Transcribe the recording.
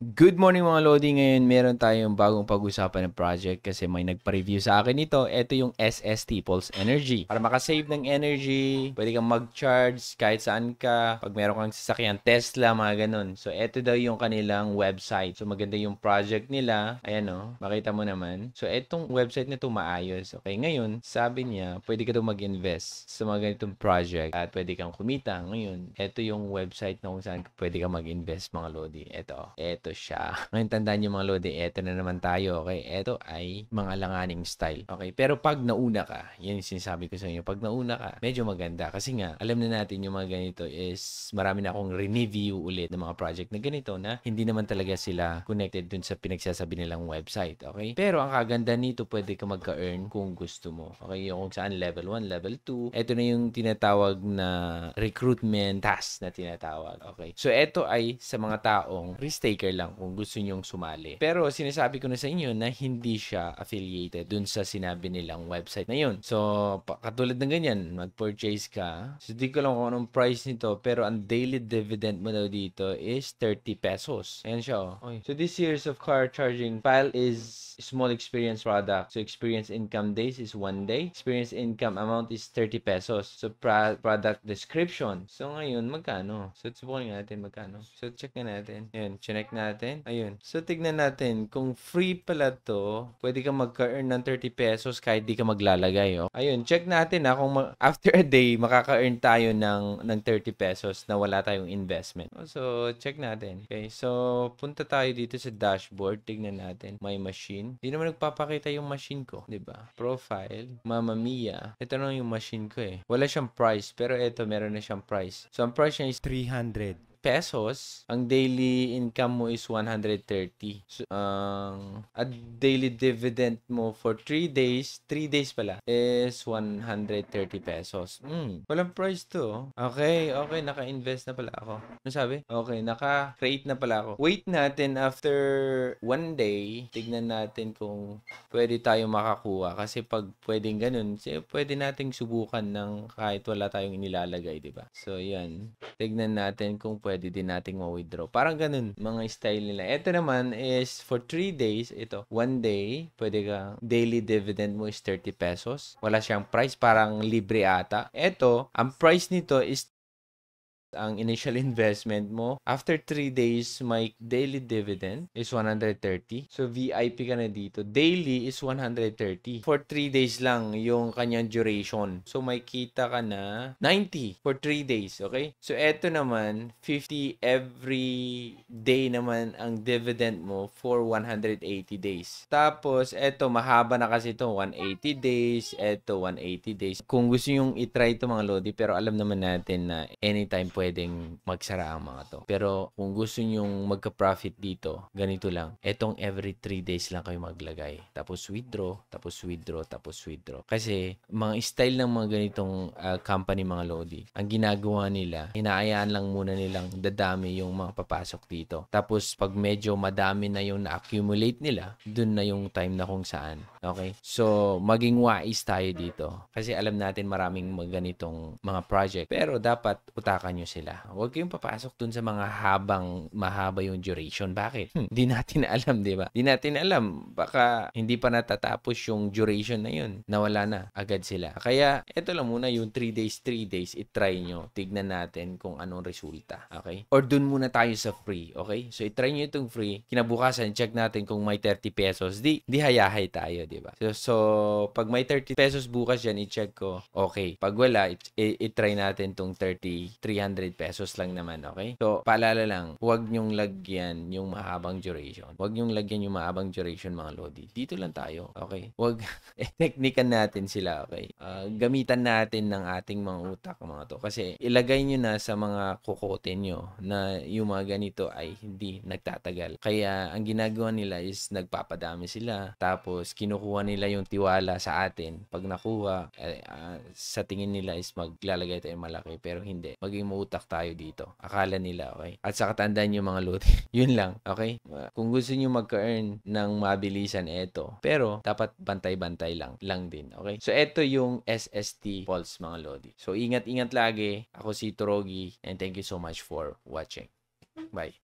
Good morning mga Lodi. Ngayon meron tayong bagong pag-usapan ng project kasi may nagpa-review sa akin ito. Ito yung SST Pulse Energy. Para makasave ng energy, pwede kang mag-charge kahit saan ka. Pag meron kang sasakyan, Tesla, mga ganun. So, ito daw yung kanilang website. So, maganda yung project nila. Ayan o, makita mo naman. So, itong website na ito maayos. Okay, ngayon, sabi niya, pwede ka daw mag-invest sa mga ganitong project at pwede kang kumita. Ngayon, ito yung website na kung saan pwede kang mag-invest mga Lodi. Ito siya. Ngayon tandaan nyo mga Lodi, eto na naman tayo, okay? Eto ay mga langaning style, okay? Pero pag nauna ka, yan yung sinasabi ko sa inyo, pag nauna ka, medyo maganda. Kasi nga, alam na natin yung mga ganito is marami na akong re-review ulit ng mga project na ganito na hindi naman talaga sila connected dun sa pinagsasabi nilang website, okay? Pero ang kaganda nito, pwede ka magka-earn kung gusto mo, okay? Yung kung saan level 1, level 2, eto na yung tinatawag na recruitment task na tinatawag, okay? So, eto ay sa mga taong risk taker lang kung gusto nyong sumali. Pero sinasabi ko na sa inyo na hindi siya affiliated dun sa sinabi nilang website na yun. So, katulad ng ganyan, mag-purchase ka. So, di ko lang kung anong price nito, pero ang daily dividend mo daw dito is 30 pesos. Ayan siya, oh. Okay. So, this series of car charging file is small experience product. So, experience income days is 1 day. Experience income amount is 30 pesos. So, product description. So, ngayon, magkano? So, subukan natin magkano. So, check na natin. Ayan, check natin. Ayun. So, tignan natin. Kung free pala to, pwede ka magka-earn ng 30 pesos kahit di ka maglalagay. Oh. Ayun, check natin ha. Kung after a day, makaka-earn tayo ng 30 pesos na wala tayong investment. So, check natin. Okay. So, punta tayo dito sa dashboard. Tignan natin. My machine. Di naman nagpapakita yung machine ko. Diba? Profile. Mamma Mia. Ito na yung machine ko eh. Wala siyang price. Pero ito, meron na siyang price. So, ang price niya is 300 pesos, ang daily income mo is 130. So, ang daily dividend mo for 3 days, 3 days pala, is 130 pesos. Walang price to. Okay, naka-invest na pala ako. Ano sabi? Okay, naka-create na pala ako. Wait natin after 1 day, tignan natin kung pwede tayo makakuha. Kasi pag pwedeng ganun, pwede nating subukan ng kahit wala tayong inilalagay, di ba? So, yan. Tignan natin kung pwede din nating ma-withdraw. Parang ganun, mga style nila. Ito naman is for 3 days. Ito, 1 day, pwede ka, daily dividend mo is 30 pesos. Wala siyang price, parang libre ata. Ito, ang price nito is ang initial investment mo. After 3 days, my daily dividend is 130. So, VIP ka na dito. Daily is 130. For 3 days lang yung kanyang duration. So, may kita ka na 90 for 3 days. Okay? So, eto naman, 50 every day naman ang dividend mo for 180 days. Tapos, eto, mahaba na kasi ito. 180 days. Eto, 180 days. Kung gusto yung itry ito mga Lodi, pero alam naman natin na anytime pwedeng magsara ang mga to. Pero kung gusto nyong magka-profit dito, ganito lang. Etong every 3 days lang kayo maglagay. Tapos withdraw, tapos withdraw, tapos withdraw. Kasi mga style ng mga ganitong company mga Lodi, ang ginagawa nila, hinaayaan lang muna nilang dadami yung mga papasok dito. Tapos pag medyo madami na yung na-accumulate nila, dun na yung time na kung saan. Okay? So, maging wise tayo dito. Kasi alam natin maraming ganitong mga project. Pero dapat utakan nyo sila. Huwag kayong papasok dun sa mga mahaba yung duration. Bakit? Di natin alam, di ba? Di natin alam. Baka hindi pa natatapos yung duration na yun. Nawala na agad sila. Kaya, eto lang muna yung 3 days, itry nyo. Tignan natin kung anong resulta. Okay? Or dun muna tayo sa free. Okay? So, itry nyo itong free. Kinabukasan, check natin kung may 30 pesos. Di hayahay tayo, di ba? So, pag may 30 pesos bukas yan, i-check ko. Okay. Pag wala, i-try natin tong 300 pesos lang naman, okay? So, paalala lang, huwag nyong lagyan yung mahabang duration. Huwag nyong lagyan yung mahabang duration, mga Lodi. Dito lang tayo, okay? Huwag, teknikan natin sila, okay? Gamitan natin ng ating mga utak, mga to. Kasi, ilagay nyo na sa mga kukote nyo na yung mga ganito ay hindi nagtatagal. Kaya, ang ginagawa nila is nagpapadami sila. Tapos, kinukuha nila yung tiwala sa atin. Pag nakuha, sa tingin nila is maglalagay tayo malaki pero hindi. Maging mautak tayo dito. Akala nila, okay? At sa katandaan yung mga Lodi. Yun lang, okay? Kung gusto nyo magka-earn ng mabilisan, eto. Pero, dapat bantay-bantay lang din, okay? So, eto yung SST Pulse, mga Lodi. So, ingat-ingat lagi. Ako si Torogi and thank you so much for watching. Bye.